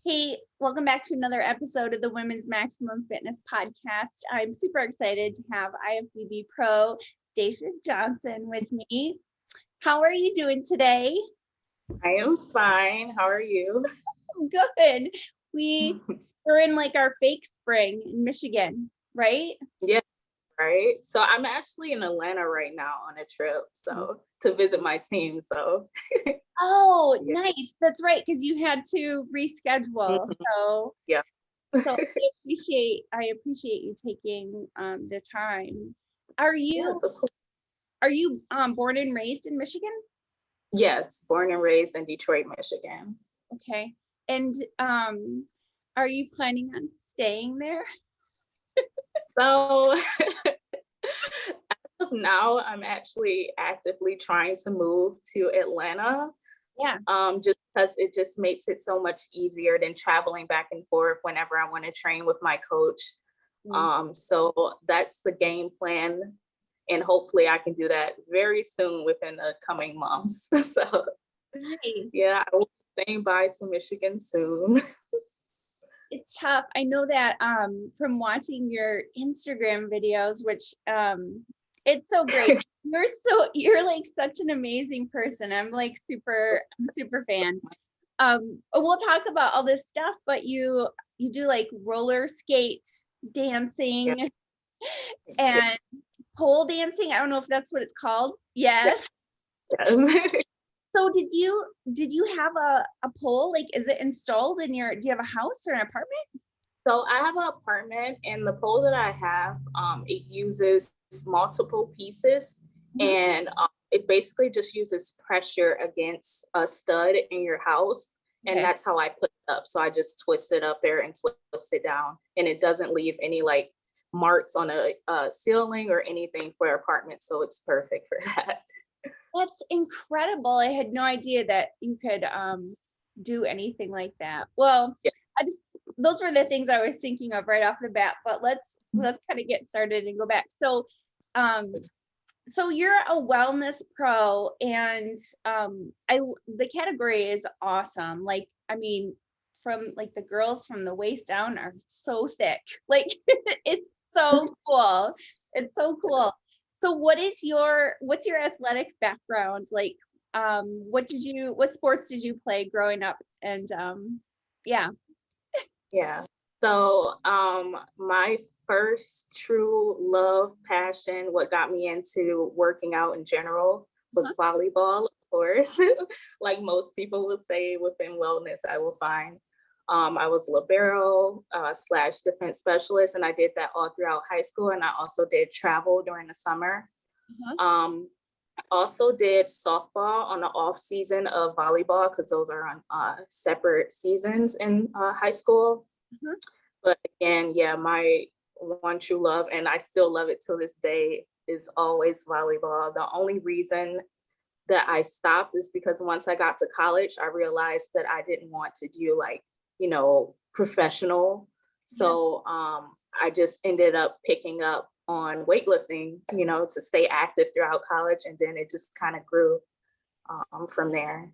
Hey, welcome back to another episode of the Women's Maximum Fitness Podcast. I'm super excited to have IFBB Pro Daisha Johnson with me. How are you doing today? I am fine. How are you? Good. We're in like our fake spring in Michigan, right? Yeah, right. So I'm actually in Atlanta right now on a trip, so to visit my team. So Oh, yeah. nice. That's right, because you had to reschedule. Mhm. So Yeah. so I appreciate you taking the time. Are you Yes, of course. born and raised in Michigan? Yes, born and raised in Detroit, Michigan. Okay. And are you planning on staying there? So as of now, I'm actually actively trying to move to Atlanta. Yeah. Just because it just makes it so much easier than traveling back and forth whenever I want to train with my coach. Mm, So that's the game plan. And hopefully I can do that very soon within the coming months. So nice. yeah, I will be saying bye to Michigan soon. It's tough. I know that from watching your Instagram videos, which it's so great. You're like such an amazing person. I'm super fan. We'll talk about all this stuff, but you do like roller skate Yeah. dancing Yeah. and pole dancing. I don't know if that's what it's called. Yes. Yes. So did you have a pole? Like, is it installed in do you have a house or an apartment? So I have an apartment, and the pole that I have, it uses multiple pieces, Mhm. and it basically just uses pressure against a stud in your house, and Okay. that's how I put it up. So I just twist it up there and twist it down, and it doesn't leave any like marks on a ceiling or anything for an apartment. So it's perfect for that. That's incredible. I had no idea that you could do anything like that. Well, Yeah. I just those were the things I was thinking of right off the bat, but let's kind of get started and go back. Um so you're a wellness pro, and the category is awesome. Like, I mean, from like the girls from the waist down are so thick. Like it's so cool. It's so cool. So what's your athletic background? Like what sports did you play growing up? And yeah. Yeah. So my first true love, passion, what got me into working out in general Uh-huh. was volleyball, of course. Like most people would say within wellness, I will find. I was libero slash defense specialist, and I did that all throughout high school. And I also did travel during the summer. Uh-huh. Um, I also did softball on the off season of volleyball because those are on separate seasons in high school. Uh-huh. But again, yeah, my one true love, and I still love it till this day, is always volleyball. The only reason that I stopped is because once I got to college, I realized that I didn't want to do like, professional. Yeah. So I just ended up picking up on weightlifting, to stay active throughout college. And then it just kind of grew from there.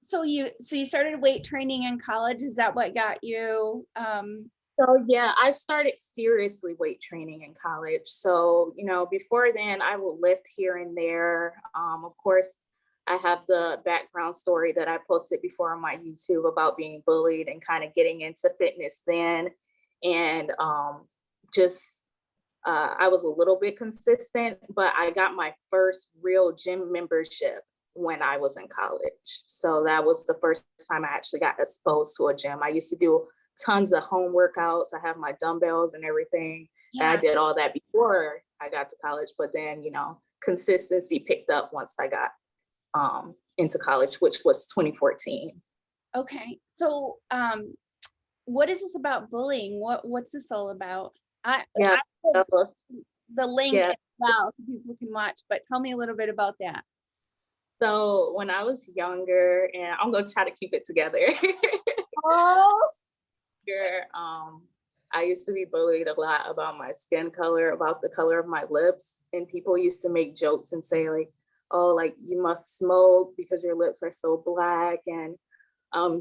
So you started weight training in college. Is that what got you So yeah, I started seriously weight training in college. So, before then I would lift here and there. Of course, I have the background story that I posted before on my YouTube about being bullied and kind of getting into fitness then. And just I was a little bit consistent, but I got my first real gym membership when I was in college. So that was the first time I actually got exposed to a gym. I used to do tons of home workouts. I have my dumbbells and everything. And I yeah. did all that before I got to college. But then, consistency picked up once I got into college, which was 2014. Okay. So what is this about bullying? What's this all about? Yeah. I will So, put the link yeah. as well so people can watch, but tell me a little bit about that. So when I was younger, and I'm going to try to keep it together. Oh, I used to be bullied a lot about my skin color, about the color of my lips. And people used to make jokes and say, like, oh, like you must smoke because your lips are so black. And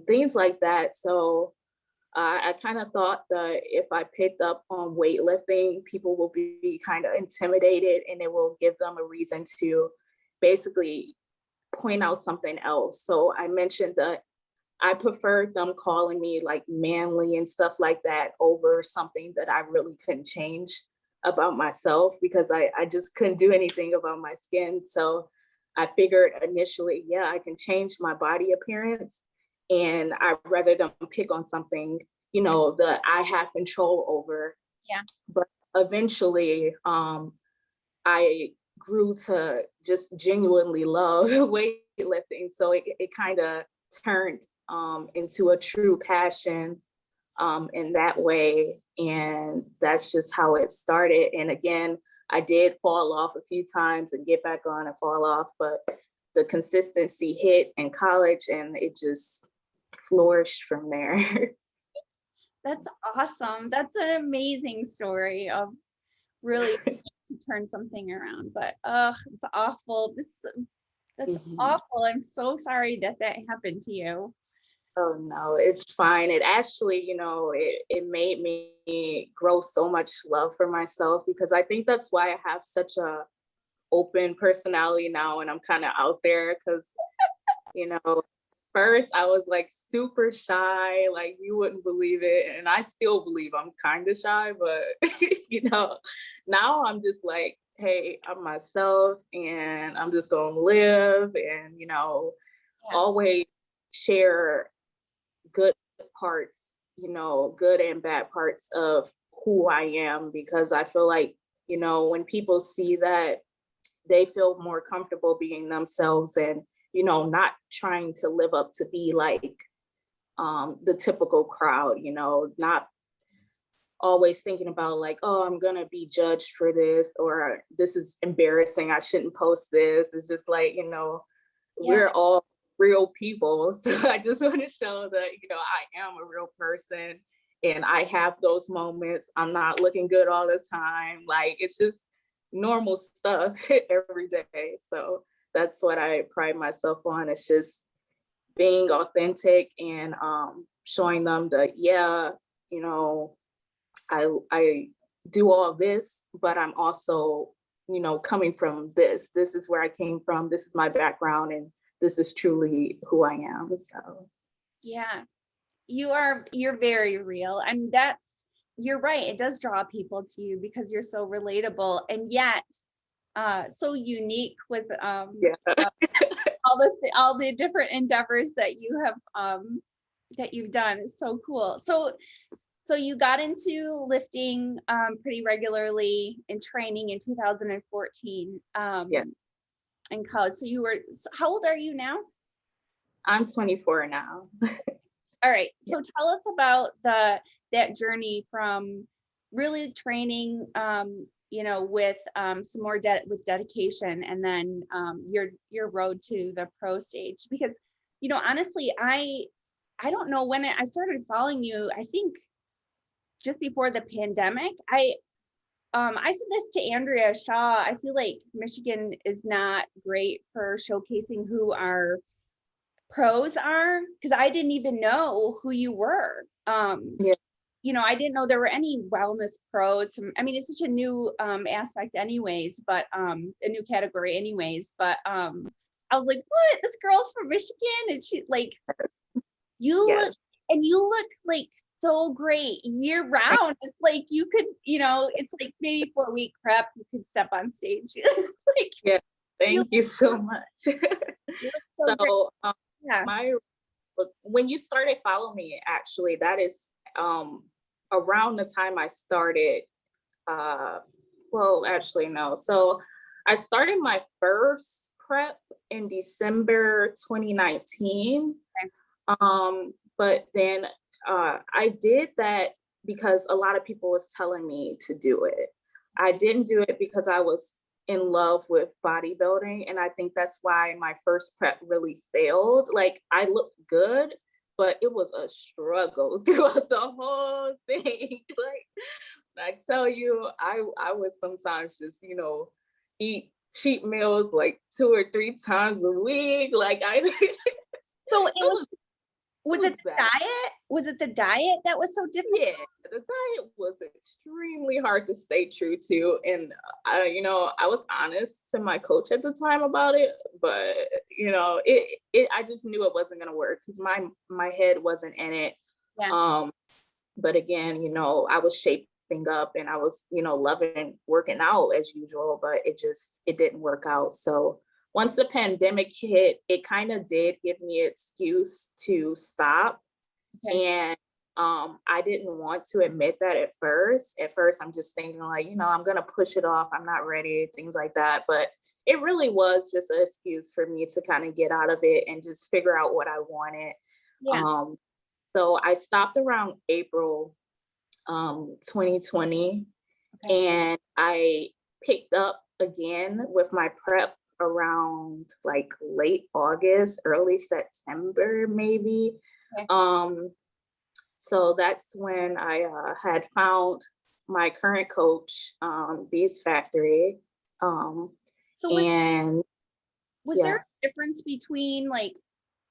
things like that. So I kind of thought that if I picked up on weightlifting, people will be kind of intimidated, and it will give them a reason to basically point out something else. So I mentioned that I preferred them calling me like manly and stuff like that over something that I really couldn't change about myself, because I just couldn't do anything about my skin. So I figured initially, yeah, I can change my body appearance, and I'd rather them pick on something, you know, that I have control over. Yeah. But eventually, I grew to just genuinely love weightlifting. So it kind of turned into a true passion in that way. And that's just how it started. And again, I did fall off a few times and get back on and fall off, but the consistency hit in college, and it just flourished from there. That's awesome. That's an amazing story of really to turn something around. But it's awful. That's awful. I'm so sorry that happened to you. Oh no, it's fine. It actually, you know, it made me grow so much love for myself, because I think that's why I have such a open personality now, and I'm kind of out there, because, you know, first I was like super shy, like you wouldn't believe it. And I still believe I'm kind of shy, but you know, now I'm just like, hey, I'm myself, and I'm just gonna live, and, you know, always share good parts, you know, good and bad parts of who I am, because I feel like, you know, when people see that, they feel more comfortable being themselves, and, you know, not trying to live up to be like the typical crowd, you know, not always thinking about like, oh, I'm gonna be judged for this, or this is embarrassing, I shouldn't post this. It's just like, you know, we're all real people. So I just want to show that, you know, I am a real person, and I have those moments. I'm not looking good all the time. Like, it's just normal stuff every day. So that's what I pride myself on. It's just being authentic, and showing them that, yeah, you know, I do all this, but I'm also, you know, coming from this. This is where I came from. This is my background, and this is truly who I am. So yeah, you're very real, and you're right, it does draw people to you because you're so relatable, and yet so unique with all the different endeavors that you have that you've done. Is so cool. So you got into lifting pretty regularly in training in 2014 in college. So how old are you now? I'm 24 now. All right. So tell us about that journey from really training, you know, with some more with dedication, and then your road to the pro stage. Because, you know, honestly, I don't know when I started following you. I think just before the pandemic. I said this to Andrea Shaw. I feel like Michigan is not great for showcasing who our pros are, because I didn't even know who you were. You know, I didn't know there were any wellness pros. I mean, it's such a new aspect anyways, but a new category anyways. But I was like, what? This girl's from Michigan, and she like you look like so great year round. It's like you could, you know, it's like maybe 4-week prep, you could step on stage. Like, thank you so much. So when you started following me, actually, that is around the time I started. Well, actually, no. So I started my first prep in December 2019. But then I did that because a lot of people was telling me to do it. I didn't do it because I was in love with bodybuilding. And I think that's why my first prep really failed. Like, I looked good, but it was a struggle throughout the whole thing. Like, I tell you, I would sometimes just, you know, eat cheat meals like 2 or 3 times a week. Like, so it Was it the bad. diet? Was it the diet that was so difficult? Yeah, the diet was extremely hard to stay true to. And I was honest to my coach at the time about it, but I just knew it wasn't gonna work because my head wasn't in it. Yeah. But again, I was shaping up and I was, loving working out as usual, but it didn't work out. So once the pandemic hit, it kind of did give me an excuse to stop. Okay. And I didn't want to admit that at first. At first, I'm just thinking like, I'm gonna push it off. I'm not ready, things like that. But it really was just an excuse for me to kind of get out of it and just figure out what I wanted. Yeah. So I stopped around April 2020, Okay. and I picked up again with my prep around like late August, early September, maybe. Okay. So that's when I had found my current coach, Beast Factory. So And was yeah. there a difference between like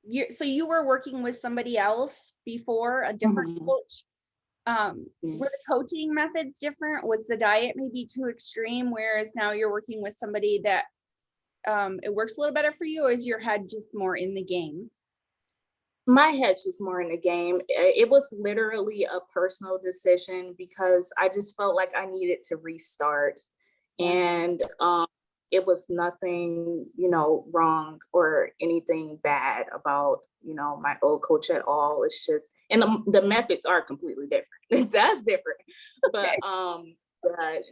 you were working with somebody else before, a different coach? Were the coaching methods different? Was the diet maybe too extreme, whereas now you're working with somebody that it works a little better for you, or is your head just more in the game? My head's just more in the game. It was literally a personal decision because I just felt like I needed to restart. Yeah. And it was nothing, wrong or anything bad about, my old coach at all. It's just, and the methods are completely different. That's different. But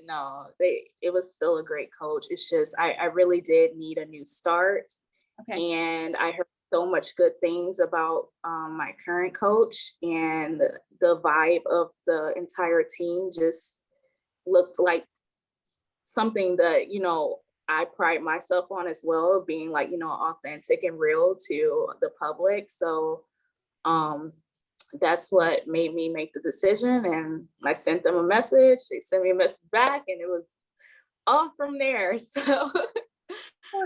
no, it was still a great coach. It's just, I really did need a new start. Okay. And I heard so much good things about my current coach, and the vibe of the entire team just looked like something that I pride myself on as well, being like authentic and real to the public. So that's what made me make the decision, and I sent them a message, they sent me a message back, and it was off from there. So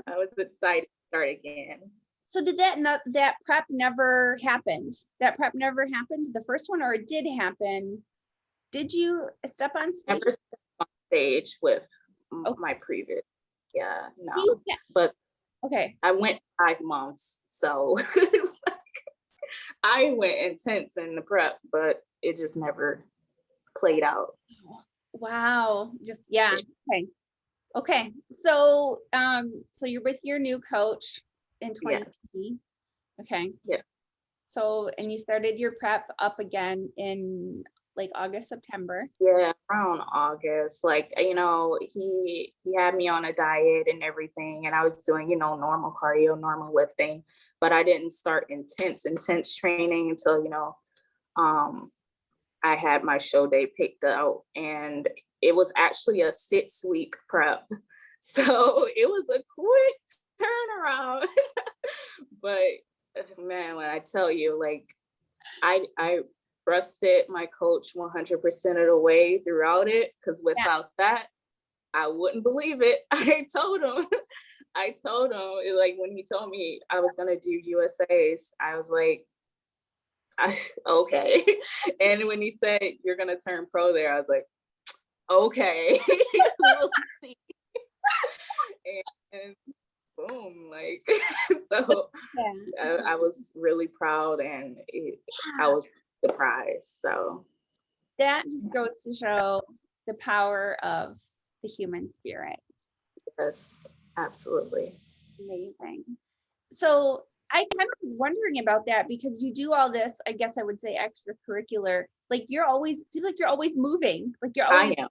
I was excited to start again. So did that prep never happened? That prep never happened, the first one, or it did happen? Did you step on stage? Never stepped on stage with my previous. Yeah, no. But okay. I went 5 months, so I went intense in the prep, but it just never played out. Wow. Just yeah. Okay. So so you're with your new coach in 2020. Yeah. Okay. Yeah. So, and you started your prep up again in like August, September. Yeah, around August. Like, he had me on a diet and everything, and I was doing, normal cardio, normal lifting, but I didn't start intense training until, I had my show day picked out, and it was actually a 6-week prep. So it was a quick turnaround. But man, when I tell you, like, I trusted my coach 100% of the way throughout it, because without that, I wouldn't believe it. I told him, like, when he told me I was gonna do USAs, I was like, okay. And when he said you're gonna turn pro there, I was like, okay, we'll see. And boom, like, so I was really proud, and I was surprised. So that just goes to show the power of the human spirit. Yes, absolutely. Amazing. So I kind of was wondering about that, because you do all this, I guess I would say extracurricular, like it seems like you're always moving, like you're always. I am.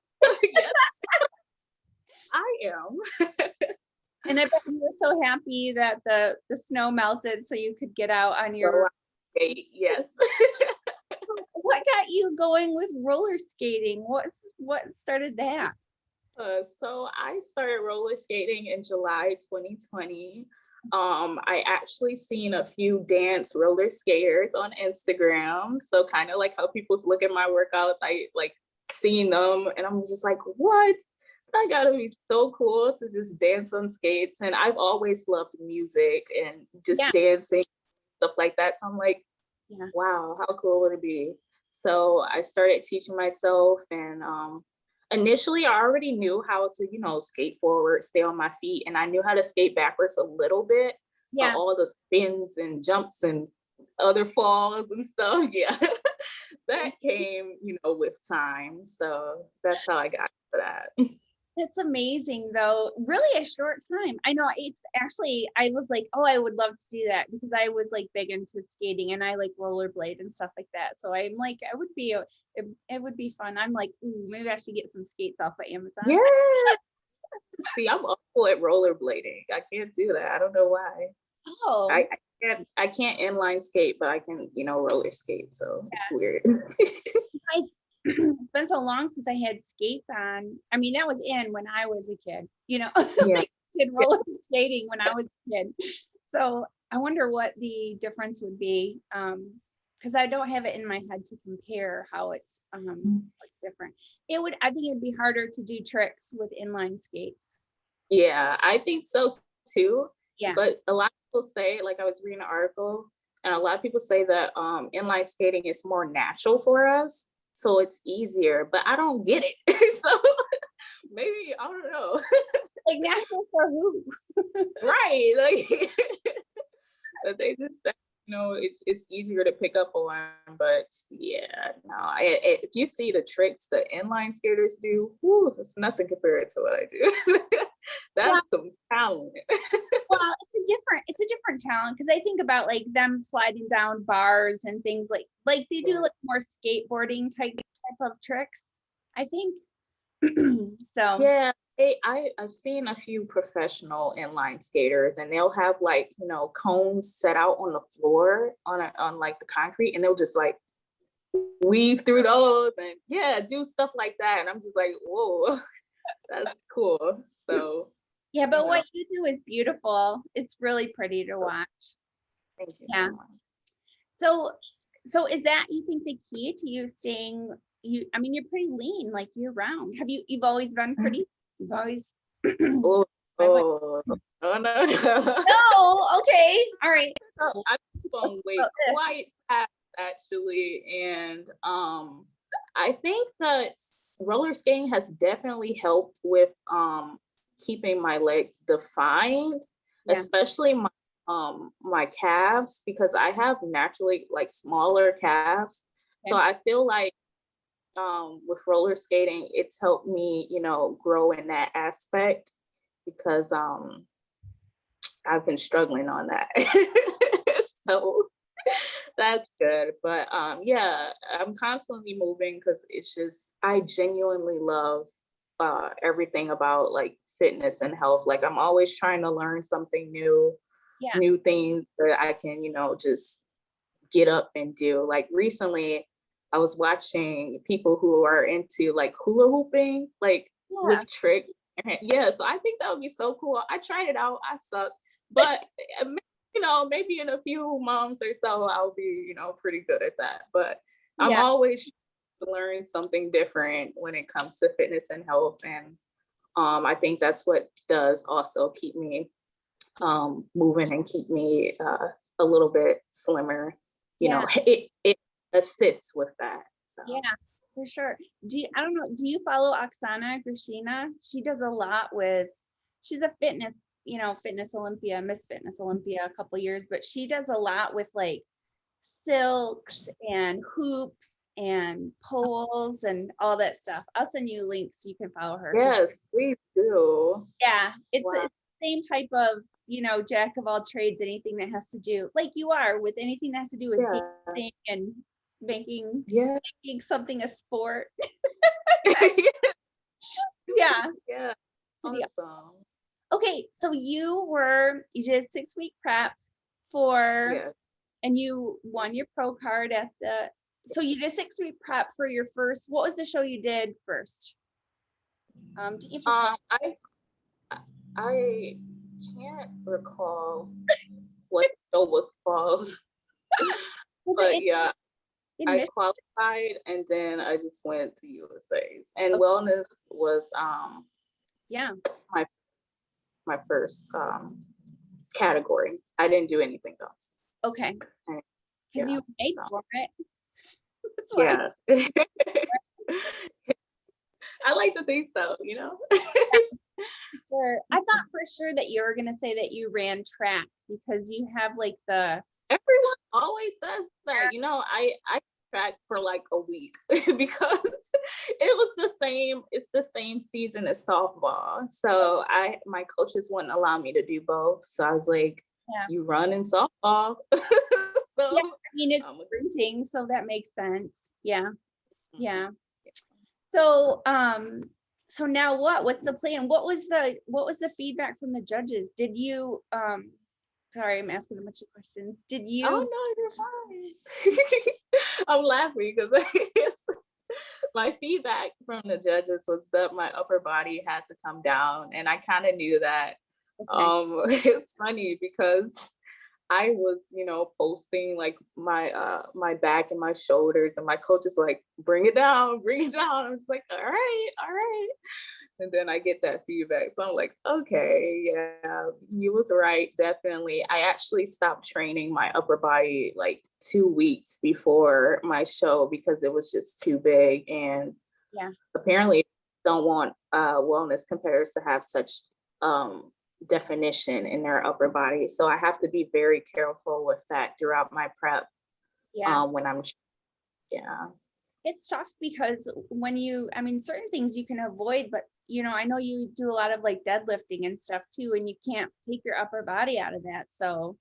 I am. And I bet you were so happy that the snow melted so you could get out on your yes. So what got you going with roller skating? What started that? So I started roller skating in July 2020. I actually seen a few dance roller skaters on Instagram. So kind of like how people look at my workouts, I like seeing them, and I'm just like, what? That gotta be so cool to just dance on skates. And I've always loved music and just dancing, stuff like that. So I'm like, Yeah. wow, how cool would it be? So I started teaching myself, and initially I already knew how to, skate forward, stay on my feet, and I knew how to skate backwards a little bit, but Yeah. all the spins and jumps and other falls and stuff, yeah, that came, with time. So that's how I got to that. That's amazing though. Really a short time. I know it's actually, I was like, oh, I would love to do that because I was like big into skating and I like rollerblade and stuff like that. So I'm like, it would be fun. I'm like, ooh, maybe I should get some skates off of Amazon. Yeah. See, I'm awful at rollerblading. I can't do that. I don't know why. Oh, I can't inline skate, but I can, roller skate. So it's weird. I, it's been so long since I had skates on. I mean, that was in when I was a kid, Yeah. like did roller skating when I was a kid. So I wonder what the difference would be. Because I don't have it in my head to compare how it's different. I think it'd be harder to do tricks with inline skates. Yeah, I think so too. Yeah. But a lot of people say, like I was reading an article, and a lot of people say that inline skating is more natural for us. So it's easier, but I don't get it. So maybe, I don't know. Like natural for who? Right. Like but they just say, it's easier to pick up on, but yeah, no. If you see the tricks the inline skaters do, whoo, it's nothing compared to what I do. That's some talent. Well, it's a different talent because I think about like them sliding down bars and things like they do like more skateboarding type of tricks, I think. So Yeah, I've seen a few professional inline skaters, and they'll have like cones set out on the floor on like the concrete, and they'll just like weave through those and do stuff like that. And I'm just like, whoa, that's cool. So yeah, but what you do is beautiful. It's really pretty to watch. thank you Yeah. so much. So is that you think the key to you staying I mean, you're pretty lean like year round. You've always been pretty, you've always Oh, no. No, okay. All right. I've gone way quite fast actually. And I think that roller skating has definitely helped with keeping my legs defined, especially my calves, because I have naturally like smaller calves. So I feel like with roller skating, it's helped me, grow in that aspect, because I've been struggling on that. So that's good. But yeah, I'm constantly moving because it's just, I genuinely love everything about like fitness and health. Like I'm always trying to learn something new, new things that I can, just get up and do. Like recently, I was watching people who are into like hula hooping, like with tricks. Yeah, so I think that would be so cool. I tried it out. I suck, but maybe in a few months or so, I'll be, pretty good at that. But I'm always trying to learn something different when it comes to fitness and health, and I think that's what does also keep me moving and keep me a little bit slimmer. It assists with that. So. Yeah, for sure. I don't know, do you follow Oksana Grishina? She does a lot she's a fitness, fitness Olympia, Miss Fitness Olympia a couple years, but she does a lot with like silks and hoops and poles and all that stuff. I'll send you links so you can follow her. Yes, please do. Yeah, it's the same type of, jack of all trades, anything that has to do, like you are, with anything that has to do with dancing and making something a sport. Yeah. Yeah. Awesome. Okay, so you did a 6-week prep and you won your pro card so you did a 6-week prep for your first, what was the show you did first? I can't recall what the show was called. But yeah, I qualified and then I just went to USA's, and wellness was my first category. I didn't do anything else. Okay. because Yeah. you were made for it. That's why. Yeah. I like to think so, you know. Sure. I thought for sure that you were gonna say that you ran track because you have like the Everyone always says that, you know, I tracked for like a week because it was it's the same season as softball. So my coaches wouldn't allow me to do both. So I was like, yeah. you run in softball. Yeah, So I mean it's um, sprinting, so that makes sense. Yeah. mhm. Yeah. So so now what's the plan? What was the feedback from the judges? Did you sorry, I'm asking a bunch of questions. Did you Oh no, you're fine. I'm laughing because my feedback from the judges was that my upper body had to come down, and I kind of knew that. okay. It's funny because I was, you know, posting like my back and my shoulders, and my coach is like, bring it down, bring it down. I'm just like, all right, all right. And then I get that feedback. So I'm like, okay, yeah, you was right, definitely. I actually stopped training my upper body like 2 weeks before my show because it was just too big. And Yeah. apparently don't want wellness competitors to have such definition in their upper body. So I have to be very careful with that throughout my prep Yeah. when I'm, yeah. It's tough because when I mean, certain things you can avoid, but I know you do a lot of like deadlifting and stuff too, and you can't take your upper body out of that. So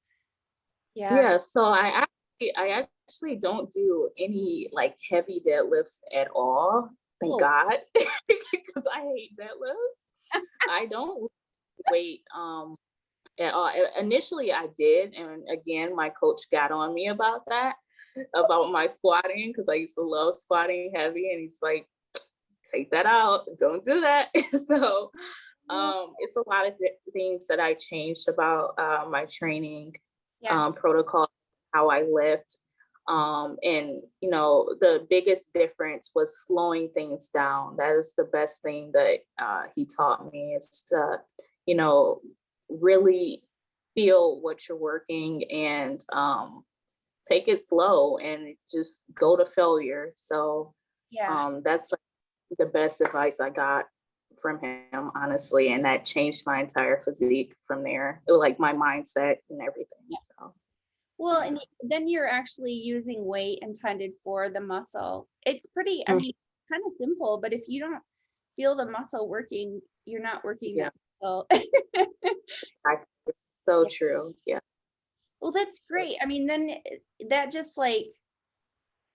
yeah. Yeah, so I actually don't do any like heavy deadlifts at all. Thank Cool. God, because I hate deadlifts. I don't weight at all. Initially I did, and again my coach got on me about that, about my squatting, because I used to love squatting heavy, and he's like, take that out, don't do that. So it's a lot of things that I changed about my training Yeah. protocol, how I lift. And you know, the biggest difference was slowing things down. That is the best thing that he taught me, is to, you know, really feel what you're working, and take it slow and just go to failure. So Yeah. that's like the best advice I got from him, honestly, and that changed my entire physique from there. It was like my mindset and everything. Yeah. So Well, and then you're actually using weight intended for the muscle. It's pretty, I mm, mean, kind of simple, but if you don't feel the muscle working, you're not working yeah, that muscle. I, so Yeah. true. Yeah. Well, that's So, great. I mean, then that just like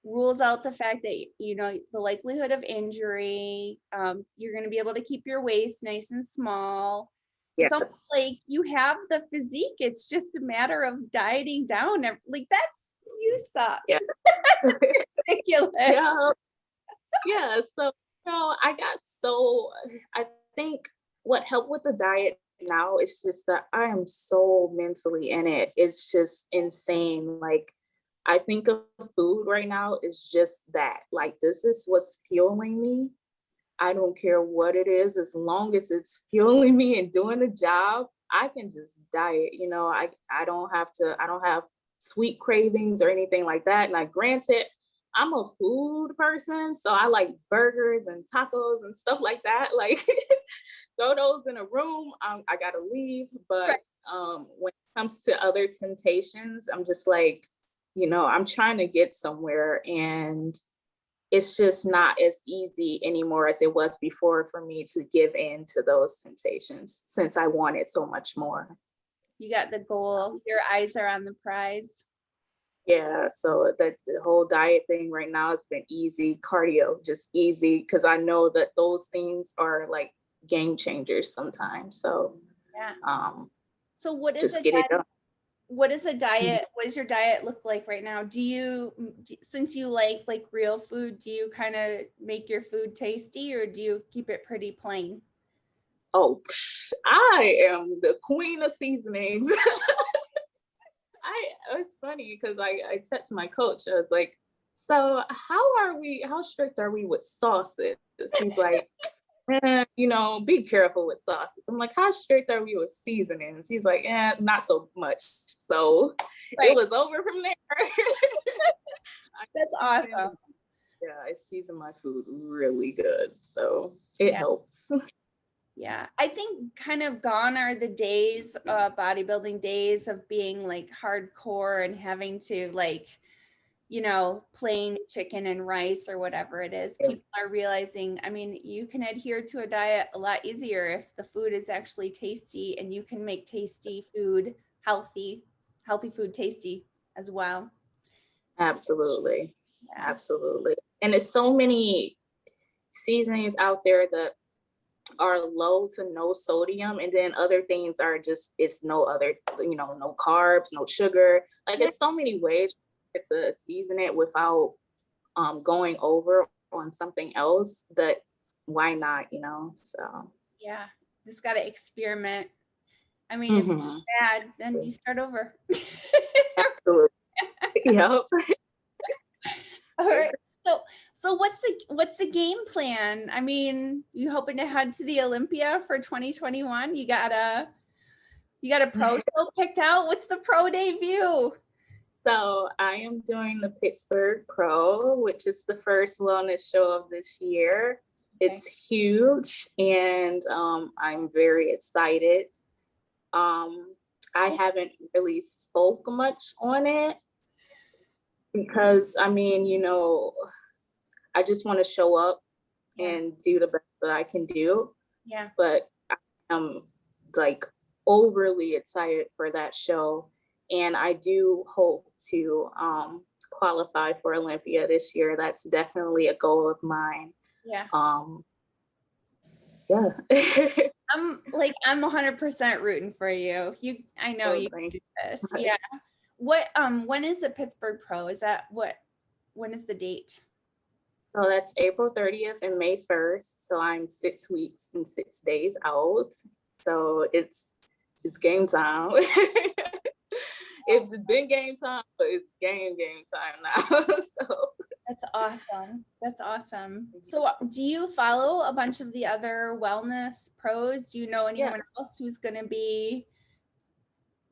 rules out the fact that, the likelihood of injury, you're going to be able to keep your waist nice and small. It's almost yes. like you have the physique. It's just a matter of dieting down. Like that's, you suck. Yeah. Ridiculous. Yeah. Yeah. So, I think what helped with the diet now is just that I am so mentally in it. It's just insane. Like, I think of food right now is just that. Like, this is what's fueling me. I don't care what it is, as long as it's fueling me and doing the job, I can just diet. You know, I don't have sweet cravings or anything like that. Now, granted, I'm a food person, so I like burgers and tacos and stuff like that. Like, throw those in a room, I gotta leave. Right. But when it comes to other temptations, I'm just like, you know, I'm trying to get somewhere, and it's just not as easy anymore as it was before for me to give in to those temptations, since I wanted so much more. You got the goal. Your eyes are on the prize. Yeah, so that the whole diet thing right now has been easy, cardio just easy, because I know that those things are like game changers sometimes. So Yeah. um So what is just a get it done. what is a Mhm. diet? What does your diet look like right now? Since you like real food, do you kind of make your food tasty or do you keep it pretty plain? Oh, I am the queen of seasonings. It's funny because I said to my coach, I was like, so how strict are we with sauces? He's like, you know, be careful with sauces. I'm like, how strict are we with seasonings? He's like, not so much. So It was over from there. That's awesome. Yeah, I season my food really good, so it helps. Yeah, I think kind of gone are the days, bodybuilding days of being like hardcore and having to like, plain chicken and rice or whatever it is. Yeah. People are realizing, I mean, you can adhere to a diet a lot easier if the food is actually tasty, and you can make tasty food healthy food tasty as well. Absolutely. Yeah. Absolutely. And there's so many seasonings out there that are low to no sodium, and then other things are just, it's no other, no carbs, no sugar. Like it's so many ways to season it without going over on something else. That why not, so Yeah, just got to experiment. I mean, if it's bad, then you start over. Absolutely. Yep. All right. So what's the game plan? I mean, you hoping to head to the Olympia for 2021? You got a pro show picked out? What's the pro debut? So I am doing the Pittsburgh Pro, which is the first wellness show of this year. Okay. It's huge, and I'm very excited. I haven't really spoke much on it because, I mean, I just want to show up and do the best that I can do. Yeah. But I'm like overly excited for that show. And I do hope to qualify for Olympia this year. That's definitely a goal of mine. Yeah. Yeah. I'm 100% rooting for you. I know you can do this. Yeah. What when is the Pittsburgh Pro? When is the date? So that's April 30th and May 1st. So I'm 6 weeks and 6 days out. So it's game time. It's been game time, but it's game time now. So That's awesome. So do you follow a bunch of the other wellness pros? Do you know anyone else who's going to be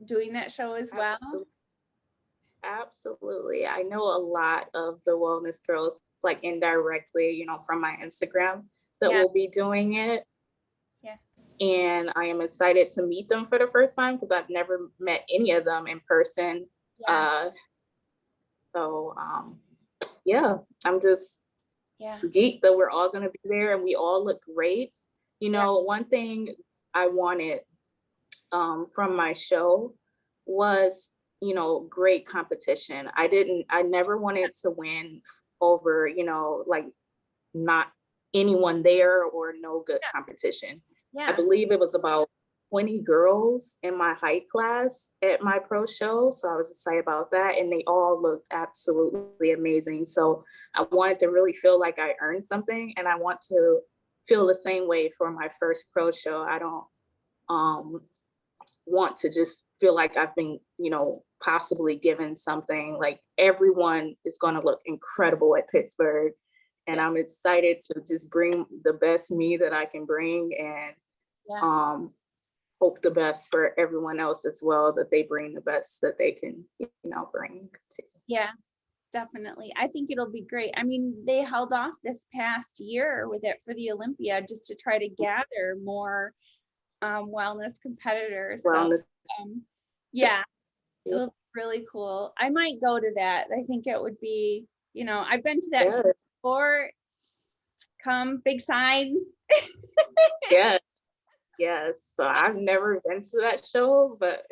doing that show as well? Absolutely. I know a lot of the wellness girls, like indirectly, from my Instagram that will be doing it. Yeah. And I am excited to meet them for the first time because I've never met any of them in person. Yeah. I'm just geeked that we're all going to be there and we all look great. One thing I wanted from my show was, great competition. I never wanted to win over, like not anyone there or no good competition. Yeah. I believe it was about 20 girls in my height class at my pro show. So I was excited about that. And they all looked absolutely amazing. So I wanted to really feel like I earned something. And I want to feel the same way for my first pro show. I don't want to just feel like I've been, possibly given something. Like everyone is going to look incredible at Pittsburgh. And I'm excited to just bring the best me that I can bring, and hope the best for everyone else as well, that they bring the best that they can, bring to. Yeah, definitely. I think it'll be great. I mean, they held off this past year with it for the Olympia just to try to gather more wellness competitors. So it'll be really cool. I might go to that. I think it would be, I've been to that show before. Come, big sign. Yes. So I've never been to that show, but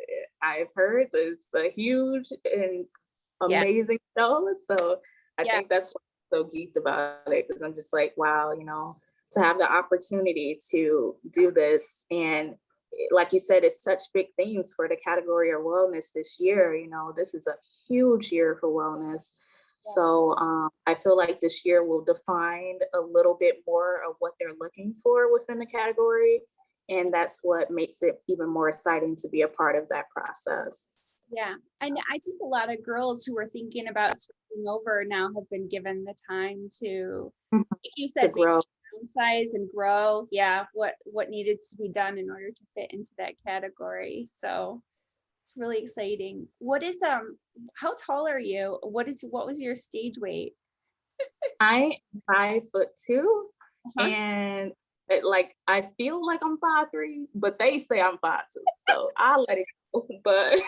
I've heard that it's a huge and amazing show. So I think that's what's so geeked about it, because I'm just like, wow, to have the opportunity to do this. And like you said, it's such big things for the category of wellness this year. This is a huge year for wellness. So I feel like this year will define a little bit more of what they're looking for within the category. And that's what makes it even more exciting to be a part of that process. Yeah. And I think a lot of girls who are thinking about switching over now have been given the time to, like you said, grow, downsize and grow. Yeah. What needed to be done in order to fit into that category. So It's really exciting. What is how tall are you? What was your stage weight? I am 5'2", Uh-huh. and like I feel like I'm 5'3", but they say I'm 5'2", so I'll let it go. But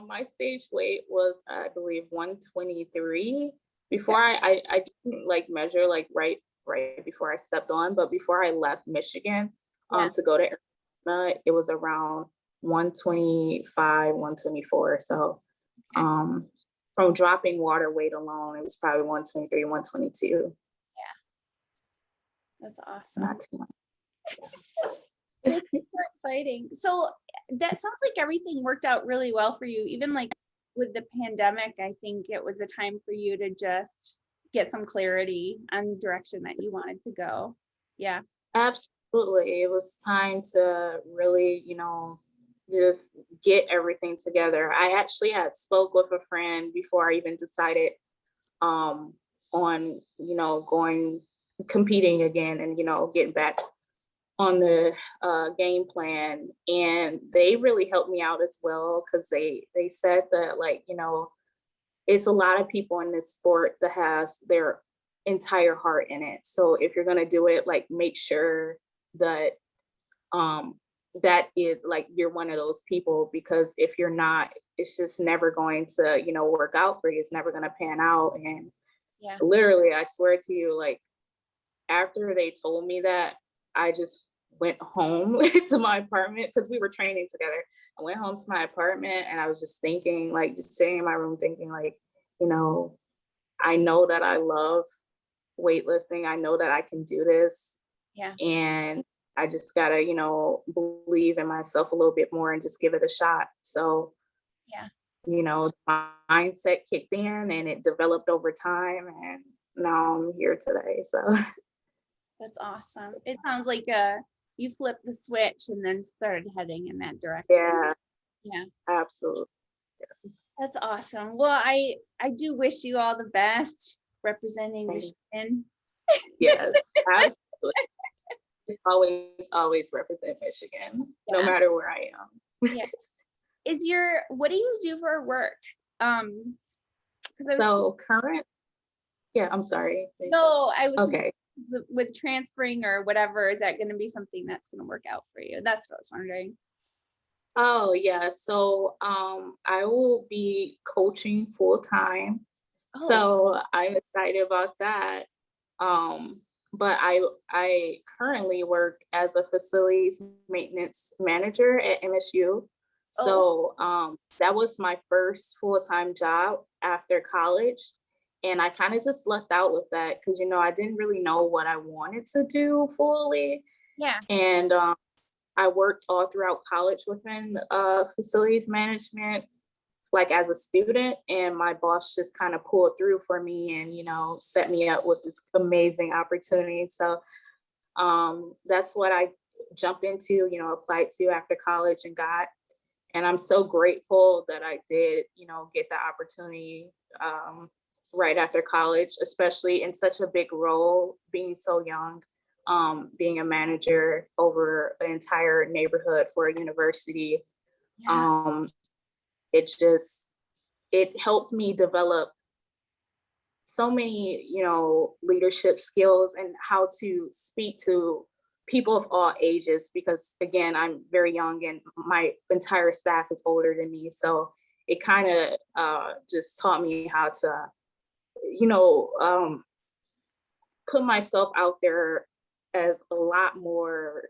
my stage weight was, I believe, 123. Yeah. Before I didn't like measure like right before I stepped on, but before I left Michigan Yeah. to go to Arizona, it was around 125, 124. So Okay. from dropping water weight alone, it was probably 123, 122. Yeah. That's awesome. Not too much. It's super exciting. So that sounds like everything worked out really well for you. Even like with the pandemic, I think it was a time for you to just get some clarity on the direction that you wanted to go. Yeah. Absolutely. It was time to really, just get everything together. I actually had spoke with a friend before I even decided um on, going competing again and, getting back on the game plan, and they really helped me out as well because they said that, like, it's a lot of people in this sport that has their entire heart in it. So if you're gonna do it, like, make sure that um that is like you're one of those people, because if you're not, it's just never going to, work out for you. It's never gonna pan out. And Yeah. literally, I swear to you, like, after they told me that, I just went home to my apartment because we were training together. I went home to my apartment and I was just thinking, like, just sitting in my room thinking, like, you know, I know that I love weightlifting. I know that I can do this. Yeah. And I just gotta, believe in myself a little bit more and just give it a shot. So, Yeah. my mindset kicked in and it developed over time. And now I'm here today. So, That's awesome. It sounds like you flipped the switch and then started heading in that direction. yeah, Yeah. absolutely. That's awesome. Well, I do wish you all the best representing Thank you. Michigan. Yes, absolutely. It's always represent Michigan, no Yeah. matter where I am. Yeah. What do you do for work? Because I was So I'm sorry. no, I was Okay. with transferring or whatever, is that going to be something that's going to work out for you? That's what I was wondering. Oh yeah. So I will be coaching full time. Oh, So I'm excited about that. But I currently work as a facilities maintenance manager at MSU. oh, So that was my first full-time job after college. And I kind of just left out with that because, I didn't really know what I wanted to do fully. yeah, And I worked all throughout college within facilities management, like as a student, and my boss just kind of pulled through for me and, set me up with this amazing opportunity. So that's what I jumped into, applied to after college and got. And I'm so grateful that I did, get the opportunity right after college, especially in such a big role, being so young, being a manager over an entire neighborhood for a university. yeah, Um, it helped me develop so many, leadership skills and how to speak to people of all ages, because again, I'm very young and my entire staff is older than me. So it kind of just taught me how to, you know, um, put myself out there as a lot more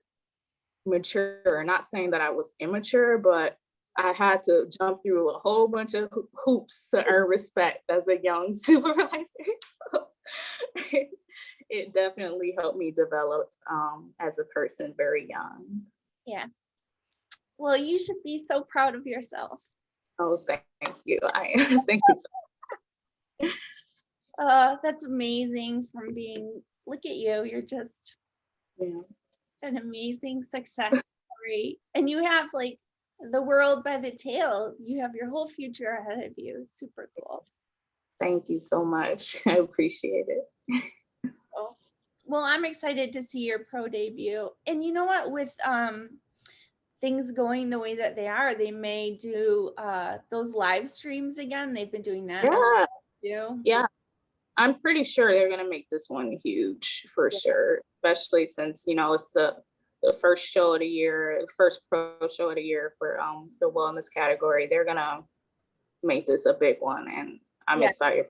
mature. Not saying that I was immature, but I had to jump through a whole bunch of hoops to earn respect as a young supervisor. So it definitely helped me develop as a person very young. yeah. Well, you should be so proud of yourself. Oh, thank you. Thank you. That's amazing from being, look at you. You're just Yeah. an amazing success story. And you have like the world by the tail. You have your whole future ahead of you. Super cool. Thank you so much. I appreciate it. Oh, well, I'm excited to see your pro debut. And you know what, with things going the way that they are, they may do those live streams again. They've been doing that too. Yeah. I'm pretty sure they're gonna make this one huge for sure, especially since, you know, it's the first show of the year, first pro show of the year for the wellness category. They're gonna make this a big one, and I'm excited.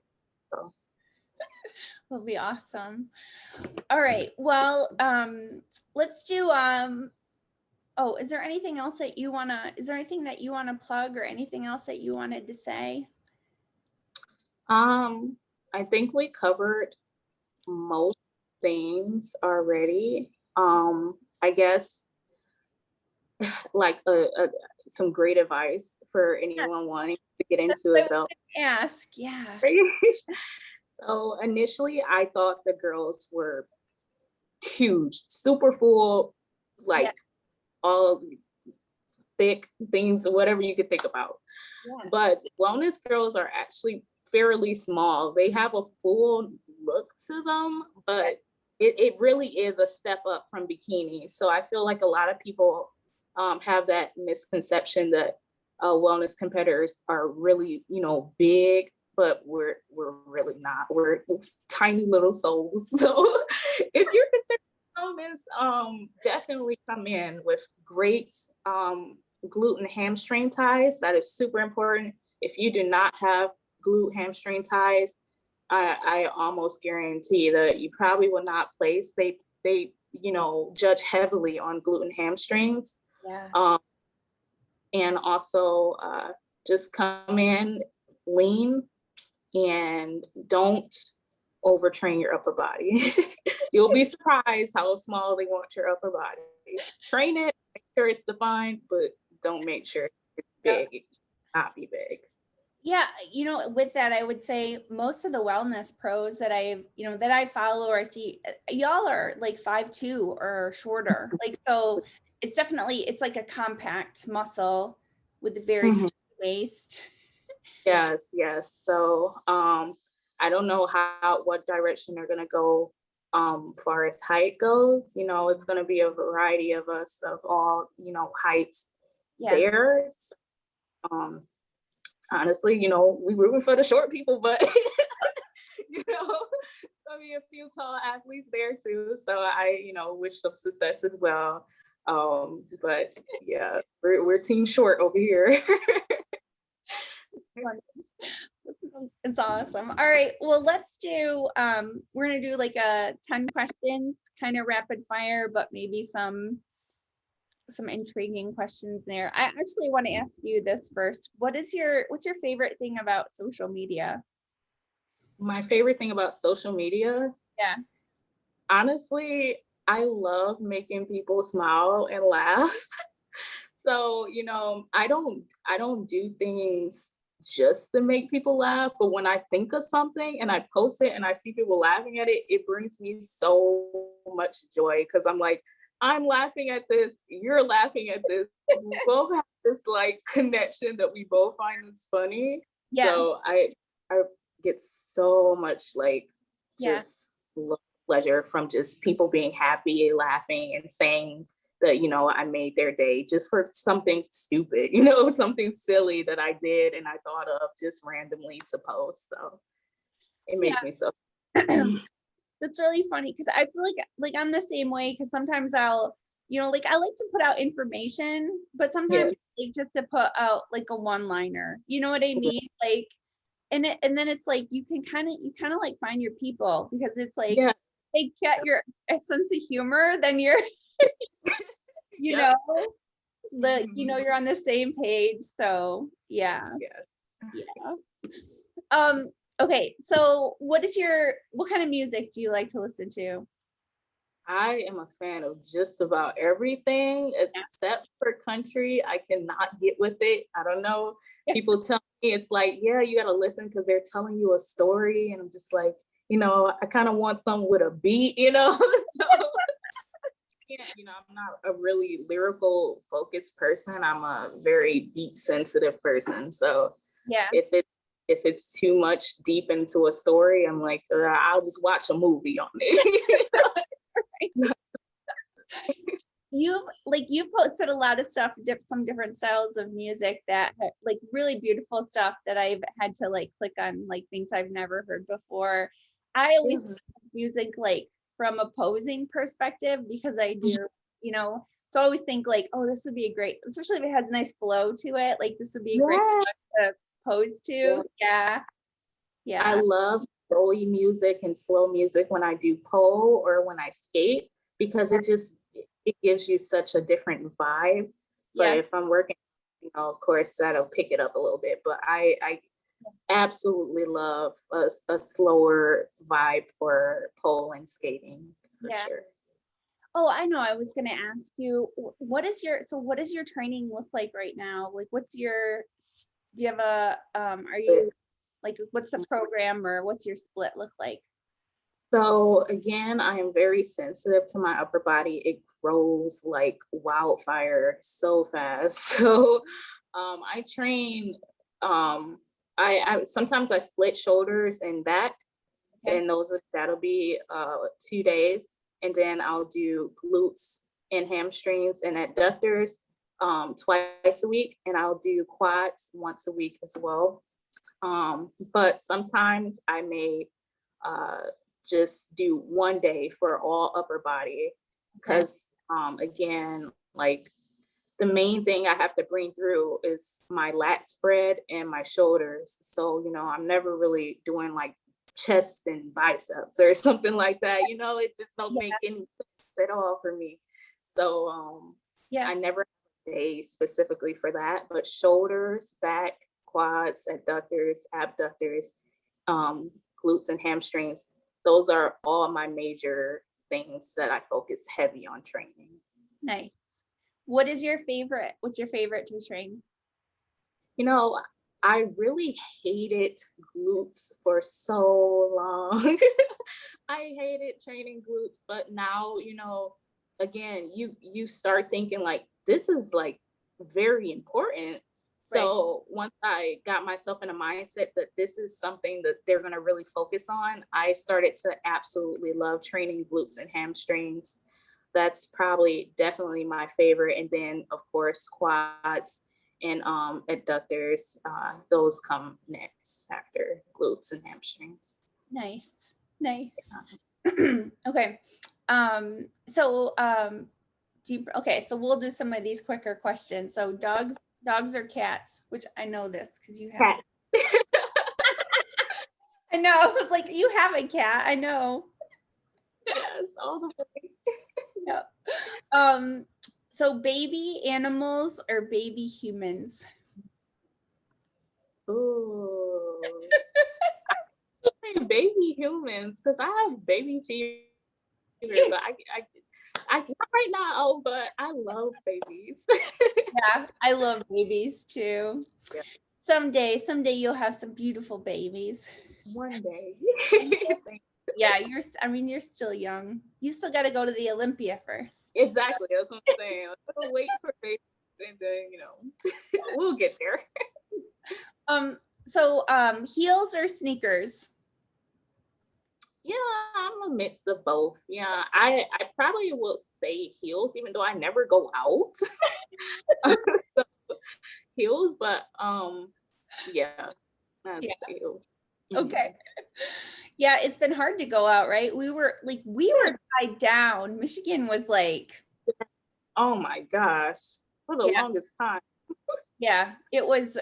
So. Will be awesome. All right. Well, let's do oh, is there anything else that you is there anything that you wanna plug or anything else that you wanted to say? I think we covered most things already. I guess like some great advice for anyone wanting to get into it though. Ask, yeah. So initially I thought the girls were huge, super full, like all thick things, whatever you could think about. But wellness girls are actually fairly small. They have a full look to them, but it really is a step up from bikini. So I feel like a lot of people have that misconception that wellness competitors are really, you know, big, but we're really not. We're tiny little souls. So if you're considering wellness, definitely come in with great glute and hamstring ties. That is super important. If you do not have glute hamstring ties, I almost guarantee that you probably will not place. They you know, judge heavily on glute and hamstrings. And also just come in lean and don't overtrain your upper body. You'll be surprised how small they want your upper body. Train it, make sure it's defined, but don't make sure it's big. It cannot be big. Yeah, you know, with that, I would say most of the wellness pros that I follow or see, y'all are like 5'2" or shorter. Like, so it's definitely, it's like a compact muscle with a very tiny waist. Yes. So I don't know what direction they're gonna go far as height goes. You know, it's gonna be a variety of us of all, you know, heights there. So, honestly, you know, we rooting for the short people, but you know, there'll be a few tall athletes there too. So I, you know, wish them success as well. But yeah, we're team short over here. It's awesome. All right, well, let's do we're gonna do like a 10 questions, kind of rapid fire, but maybe some intriguing questions there. I actually want to ask you this first. What's your favorite thing about social media? My favorite thing about social media? Yeah. Honestly, I love making people smile and laugh. So, you know, I don't do things just to make people laugh, but when I think of something and I post it and I see people laughing at it, it brings me so much joy because I'm like, I'm laughing at this, you're laughing at this. We both have this like connection that we both find it's funny. Yeah. So I get so much like just pleasure from just people being happy and laughing and saying that, you know, I made their day just for something stupid, you know, something silly that I did and I thought of just randomly to post. So it makes me so That's really funny because I feel like I'm the same way because sometimes I'll, you know, like I like to put out information, but sometimes like just to put out like a one-liner, you know what I mean? Like, and then it's like you kind of like find your people because it's like they get your sense of humor, then you're you know, you know, you're on the same page. So yeah. Okay, so what kind of music do you like to listen to? I am a fan of just about everything except for country. I cannot get with it. I don't know. People tell me it's like, yeah, you gotta listen because they're telling you a story. And I'm just like, you know, I kind of want some with a beat, you know? So you know, I'm not a really lyrical focused person. I'm a very beat sensitive person. So if it's too much deep into a story, I'm like, I'll just watch a movie on it. like you posted a lot of stuff, some different styles of music that like really beautiful stuff that I've had to like click on, like things I've never heard before. I always think of music like from a posing perspective because I do, you know, so I always think like, oh, this would be a great, especially if it has a nice flow to it, like this would be a great song to pose to. Yeah. I Yeah. love flowy music and slow music when I do pole or when I skate because it gives you such a different vibe. But Yeah. if I'm working, you know, of course that'll pick it up a little bit. But I absolutely love a slower vibe for pole and skating for Yeah. sure. Oh, I know. I was going to ask you, what does your training look like right now? Like, do you have are you like, what's the program or what's your split look like? So again, I am very sensitive to my upper body. It grows like wildfire so fast. So I train, I sometimes I split shoulders and back, Okay. and that'll be 2 days. And then I'll do glutes and hamstrings and adductors twice a week, and I'll do quads once a week as well. But sometimes I may uh, just do 1 day for all upper body because again, like the main thing I have to bring through is my lat spread and my shoulders. So, you know, I'm never really doing like chest and biceps or something like that. You know, it just don't make any sense at all for me. So I never have a day specifically for that, but shoulders, back, quads, adductors, abductors, glutes and hamstrings, those are all my major things that I focus heavy on training. Nice. What's your favorite to train? You know, I really hated glutes for so long. I hated training glutes, but now, you know, again, you start thinking like this is like very important. Right. So once I got myself in a mindset that this is something that they're going to really focus on, I started to absolutely love training glutes and hamstrings. That's probably definitely my favorite. And then of course quads and adductors, those come next after glutes and hamstrings. Nice. Okay. So so we'll do some of these quicker questions. So dogs or cats, which I know this because you have. Cat. I know. I was like, you have a cat. I know. Yes, all the way. Yep. So baby animals or baby humans? Ooh. Baby humans, because I have baby fever, but I not right now, but I love babies. Yeah, I love babies too. Yeah. Someday you'll have some beautiful babies. One day. Yeah, you're still young. You still got to go to the Olympia first. Exactly. That's what I'm saying. I'll wait for babies and then, you know, we'll get there. So heels or sneakers? Yeah, I'm a mix of both. Yeah, I probably will say heels, even though I never go out. So, heels, but yeah, I'd say heels. Okay. Yeah, it's been hard to go out, right? We were tied down. Michigan was like, oh my gosh, for the longest time. Yeah, it was.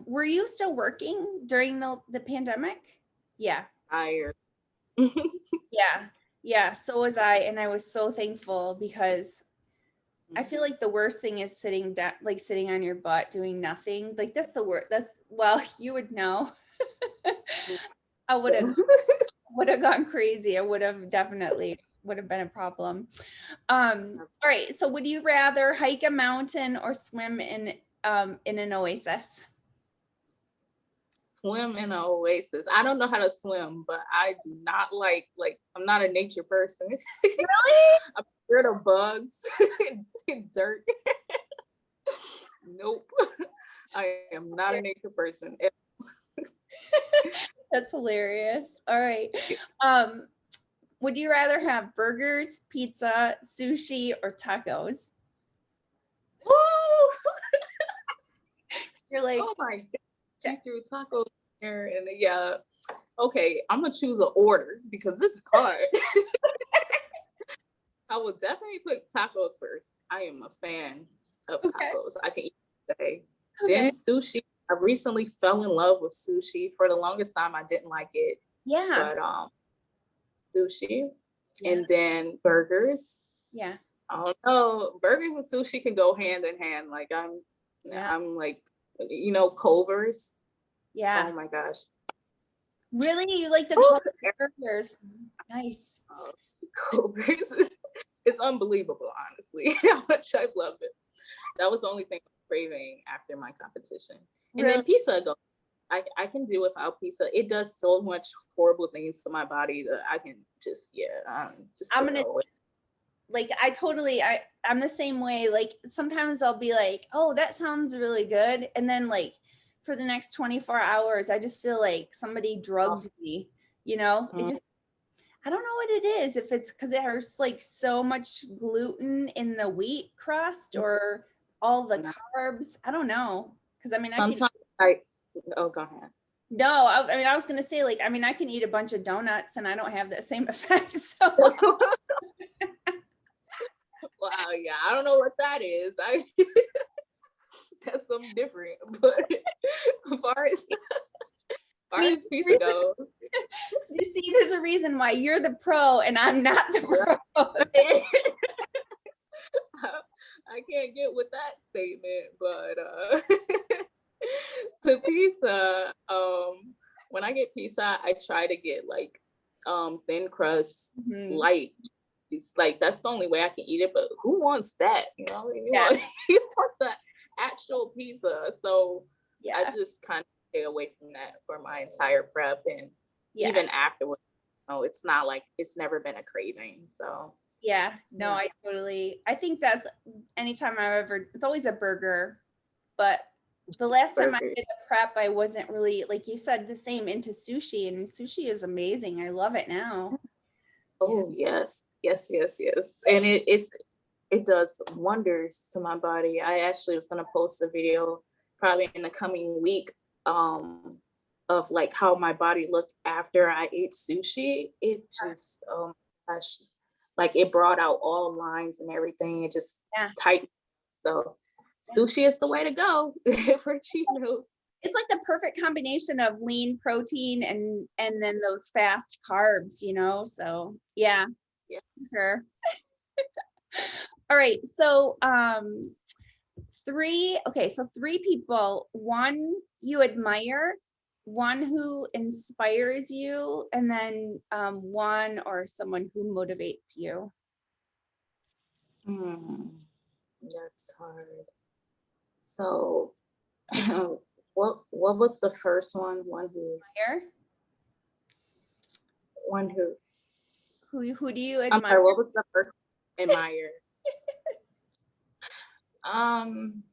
Were you still working during the pandemic? Yeah. Tired. Yeah. So was I, and I was so thankful because I feel like the worst thing is sitting down, like sitting on your butt doing nothing. Like that's the worst. Well, you would know. I would have gone crazy. I would have definitely would have been a problem. All right. So would you rather hike a mountain or swim in an oasis? Swim in an oasis. I don't know how to swim, but I do not like I'm not a nature person. Really? I'm scared of bugs and dirt. Nope. I am not a nature person. That's hilarious. All right. would you rather have burgers, pizza, sushi, or tacos? Ooh, You're like, oh my God. Check through tacos there and yeah. Okay, I'm gonna choose an order because this is hard. I will definitely put tacos first. I am a fan of okay, tacos. I can eat today. okay, Then sushi. I recently fell in love with sushi. For the longest time, I didn't like it, yeah, but sushi, yeah, and then burgers. yeah, I don't know. Burgers and sushi can go hand in hand. Like yeah, I'm like, Culver's. yeah. Oh my gosh. Really, you like the Whew. color burgers? Nice. Culver's it's unbelievable, honestly, how much I love it. That was the only thing I was craving after my competition. And Really, then pizza, I can do without pizza. It does so much horrible things to my body that I can just, just I'm to gonna go away. like I'm the same way. Like sometimes I'll be like, oh, that sounds really good. And then like for the next 24 hours, I just feel like somebody drugged me, it Mhm. just I don't know what it is, if it's because there's like so much gluten in the wheat crust or all the carbs. I don't know. Because I mean I can Sometimes I, oh, go ahead. no, I mean I was gonna say like I mean I can eat a bunch of donuts and I don't have that same effect. So Wow, yeah, I don't know what that is. That's something different. But as I far mean as pizza goes, you see, there's a reason why you're the pro and I'm not the pro. I can't get with that statement, but to pizza, when I get pizza, I try to get like thin crust, Mhm. light. It's like that's the only way I can eat it. But who wants that? You Yeah, want you want the actual pizza. So I yeah, just kind of stay away from that for my entire prep and yeah, even afterwards. It's not like it's never been a craving. So yeah. No, yeah. I think that's anytime it's always a burger. But the last time I Burger. did a prep, I wasn't really, like you said, the same into sushi, and sushi is amazing. I love it now. Yeah. Oh yes, yes, yes, yes. And it does wonders to my body. I actually was gonna post a video probably in the coming week of like how my body looked after I ate sushi. It just gosh, like it brought out all lines and everything. It just Yeah. tightened. So Yeah. sushi is the way to go for cheat meals. It's like the perfect combination of lean protein and then those fast carbs, So yeah, Yeah. sure. All right. So three people, one you admire, one who inspires you, and then one or someone who motivates you. That's hard. So what was the first one? Admire? One who Who do you I'm admire? sorry, what was the first admire? Um,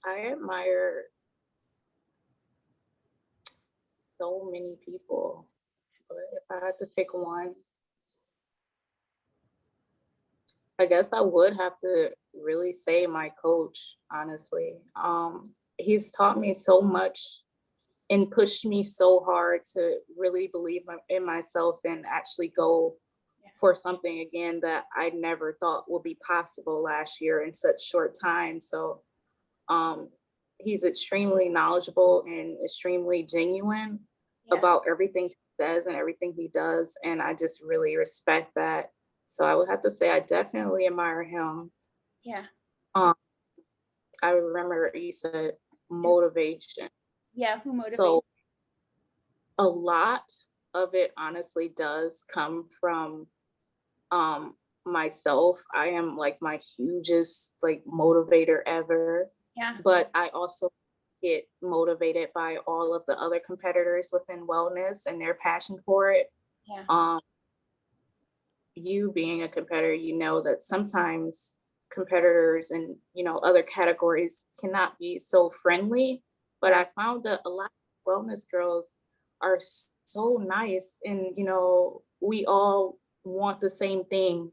I admire so many people, but if I had to pick one, I guess I would have to really say my coach, honestly. He's taught me so much and pushed me so hard to really believe in myself and actually go for something again that I never thought would be possible last year in such short time. So um, he's extremely knowledgeable and extremely genuine Yeah, about everything he says and everything he does. And I just really respect that. So I would have to say I definitely admire him. yeah, Um, I remember you said and motivation. yeah. Who motivates? So a lot of it honestly does come from um myself. I am like my hugest like motivator ever, Yeah, but I also get motivated by all of the other competitors within wellness and their passion for it. yeah, um you being a competitor, you know that sometimes competitors and other categories cannot be so friendly, but yeah, I found that a lot of wellness girls are so nice. And, you know, we all want the same thing.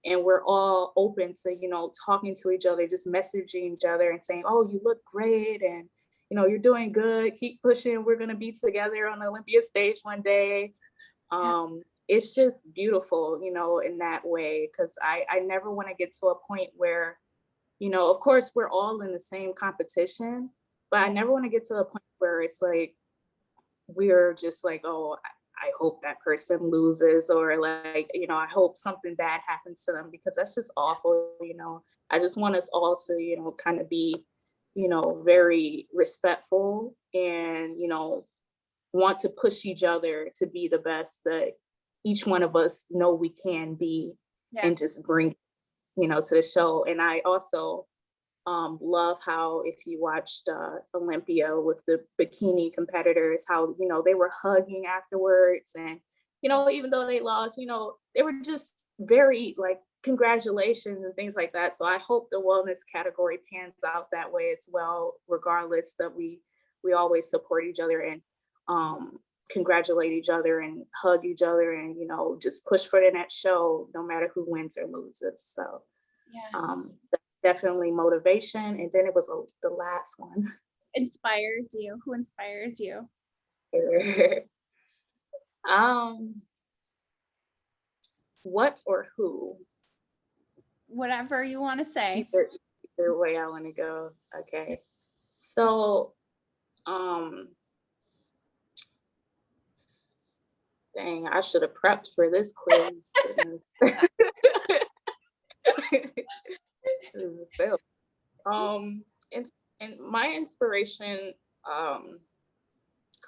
And we're all open to, you know, talking to each other, just messaging each other and saying, oh, you look great. And, you know, you're doing good. Keep pushing. We're going to be together on the Olympia stage one day. It's just beautiful, you know, in that way, because I never want to get to a point where, you know, of course, we're all in the same competition, but I never want to get to a point where it's like, we're just like, oh, I hope that person loses, or like, you know, I hope something bad happens to them, because that's just awful, you know. I just want us all to, you know, kind of be, you know, very respectful and, you know, want to push each other to be the best that each one of us know we can be, and just bring, you know, to the show. And I also love how, if you watched Olympia with the bikini competitors, how, you know, they were hugging afterwards, and, you know, even though they lost, you know, they were just very like, congratulations and things like that. So I hope the wellness category pans out that way as well, regardless, that we always support each other and congratulate each other and hug each other, and, you know, just push for the next show, no matter who wins or loses. So definitely motivation. And then it was the last one. Inspires you? Who inspires you? What or who? Whatever you want to say. Either way I want to go. Okay. So, dang, I should have prepped for this quiz. And my inspiration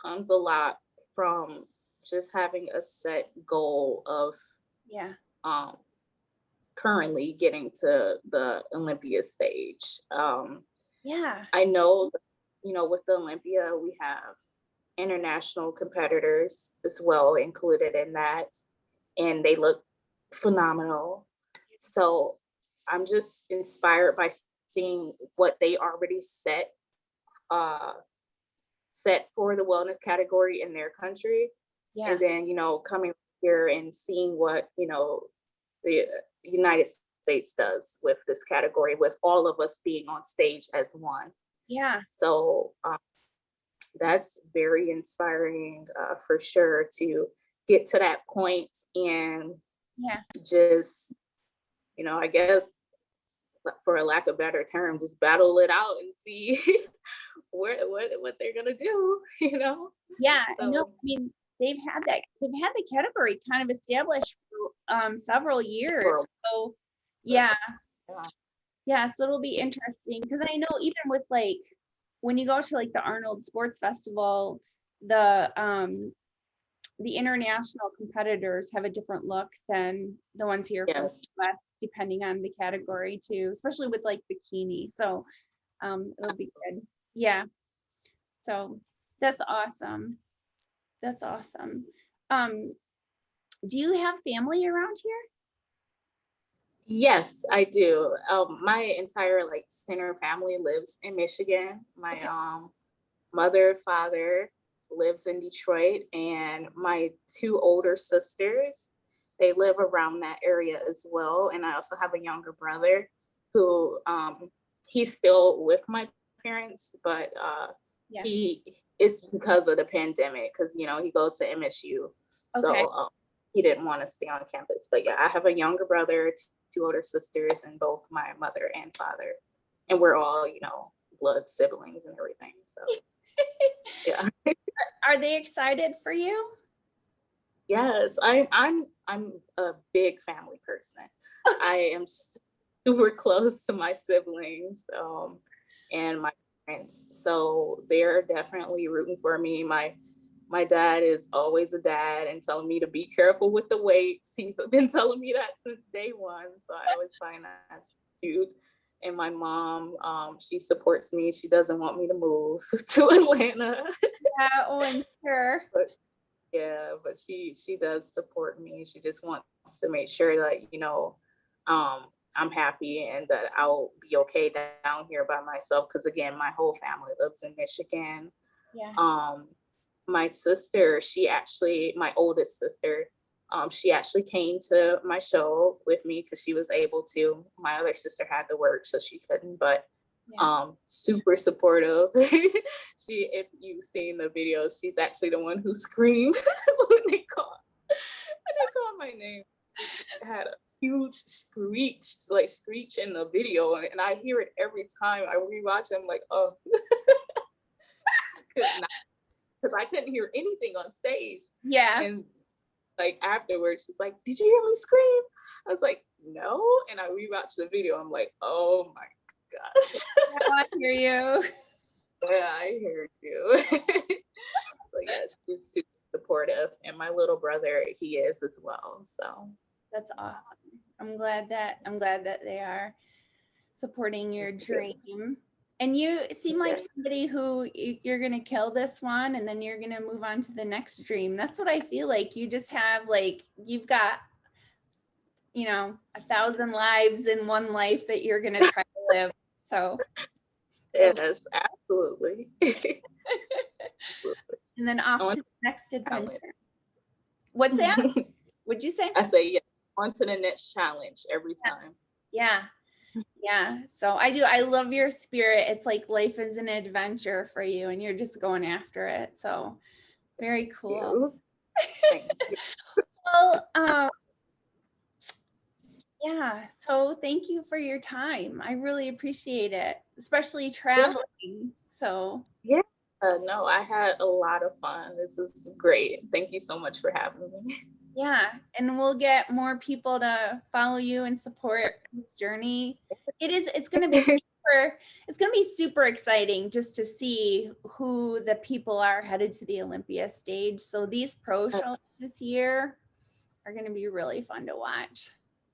comes a lot from just having a set goal of currently getting to the Olympia stage. I know, you know, with the Olympia, we have international competitors as well included in that, and they look phenomenal. So I'm just inspired by seeing what they already set for the wellness category in their country. And then, you know, coming here and seeing what, you know, the United States does with this category, with all of us being on stage as one. So that's very inspiring for sure, to get to that point and just, you know, I guess, for a lack of better term, just battle it out and see what they're gonna do, you know? So, no, I mean, they've had the category kind of established for several years. So so it'll be interesting, because I know even with like when you go to like the Arnold Sports Festival, the international competitors have a different look than the ones here from the US, depending on the category too, especially with like bikini. So it'll be good. So that's awesome. Do you have family around here? Yes, I do. My entire like center family lives in Michigan. My mother, father lives in Detroit, and my two older sisters, they live around that area as well. And I also have a younger brother who he's still with my parents, but he is, because of the pandemic, because, you know, he goes to MSU. So he didn't want to stay on campus. But yeah, I have a younger brother, two older sisters, and both my mother and father. And we're all, you know, blood siblings and everything. So yeah. Are they excited for you? Yes, I'm a big family person. I am super close to my siblings and my parents. So they're definitely rooting for me. My dad is always a dad and telling me to be careful with the weights. He's been telling me that since day one. So I always find that cute. And my mom, she supports me. She doesn't want me to move to Atlanta. I'm sure. But she does support me. She just wants to make sure that, you know, I'm happy and that I'll be okay down here by myself. Because again, my whole family lives in Michigan. my sister, my oldest sister, she actually came to my show with me because she was able to. My other sister had to work, so she couldn't, but super supportive. If you've seen the video, she's actually the one who screamed when they called my name. It had a huge screech in the video, and I hear it every time I rewatch it. I'm like, oh, because I couldn't hear anything on stage. Yeah. And like afterwards, she's like, "Did you hear me scream?" I was like, "No." And I rewatched the video. I'm like, "Oh my gosh." I hear you. Yeah, I heard you. So yeah, she's super supportive, and my little brother, he is as well. So that's awesome. I'm glad that they are supporting your dream. And you seem like somebody who you're going to kill this one and then you're going to move on to the next dream. That's what I feel like. You just have like, you've got, 1,000 lives in one life that you're going to try to live. So. Yes, absolutely. And then off to the next adventure. What's that? What'd you say? I say, yeah, on to the next challenge every time. Yeah. Yeah. So I love your spirit. It's like life is an adventure for you and you're just going after it. So very cool. Thank you. Well, yeah. So thank you for your time. I really appreciate it, especially traveling. So yeah. No, I had a lot of fun. This is great. Thank you so much for having me. Yeah, and we'll get more people to follow you and support this journey. It's going to be super exciting just to see who the people are headed to the Olympia stage. So these pro shows this year are going to be really fun to watch.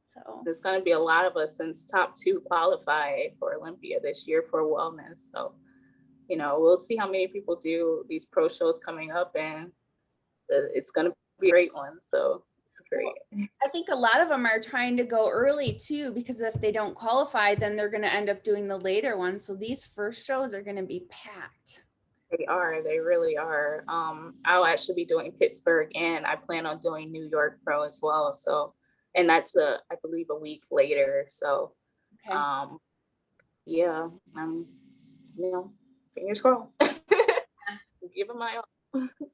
So there's going to be a lot of us since top 2 qualified for Olympia this year for wellness. So, we'll see how many people do these pro shows coming up, and it's going to be a great one. So it's great. I think a lot of them are trying to go early too, because if they don't qualify, then they're going to end up doing the later ones. So these first shows are going to be packed. They really are. I'll actually be doing Pittsburgh, and I plan on doing New York Pro as well. So, and that's I believe a week later. So, okay. Yeah, fingers crossed. Give them my all.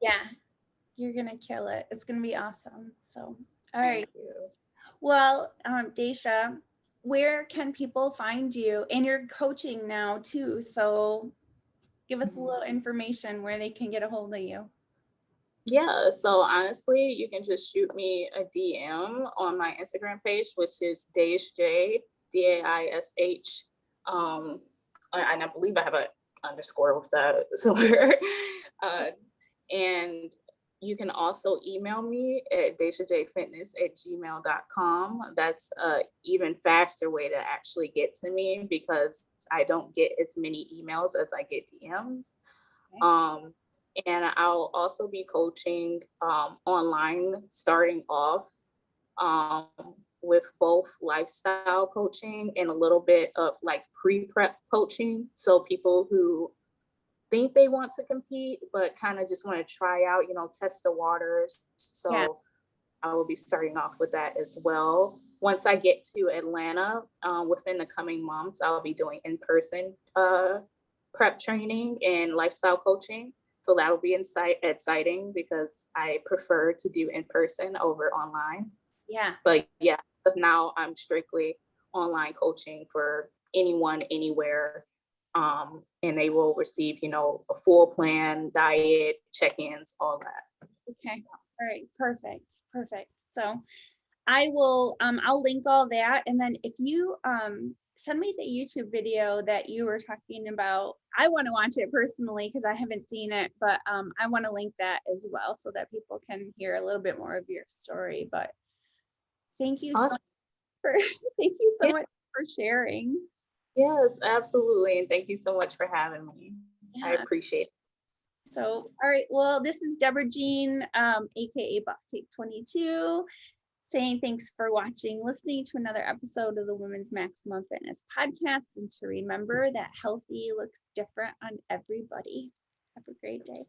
Yeah, you're gonna kill it. It's gonna be awesome. So, all right. Well, Daisha, where can people find you? And you're coaching now too. So give us a little information where they can get a hold of you. Yeah, so honestly, you can just shoot me a DM on my Instagram page, which is Daisha, Daish. And I believe I have an underscore with that somewhere. And you can also email me at daishajfitness@gmail.com. That's an even faster way to actually get to me because I don't get as many emails as I get DMs. Okay. And I'll also be coaching online starting off with both lifestyle coaching and a little bit of like pre-prep coaching. So people who think they want to compete, but kind of just want to try out, test the waters. So yeah. I will be starting off with that as well. Once I get to Atlanta, within the coming months, I'll be doing in-person prep training and lifestyle coaching. So that will be exciting because I prefer to do in person over online. Yeah. But yeah, now I'm strictly online coaching for anyone, anywhere. And they will receive, a full plan, diet, check-ins, all that. Okay. All right. Perfect. So I will, I'll link all that. And then if you, send me the YouTube video that you were talking about. I want to watch it personally because I haven't seen it, but I want to link that as well so that people can hear a little bit more of your story. But thank you so much for sharing. Yes, absolutely. And thank you so much for having me. Yeah. I appreciate it. So, all right. Well, this is Deborah Jean, aka BuffCake22. Saying thanks for watching, listening to another episode of the Women's Maximum Fitness Podcast, and to remember that healthy looks different on everybody. Have a great day.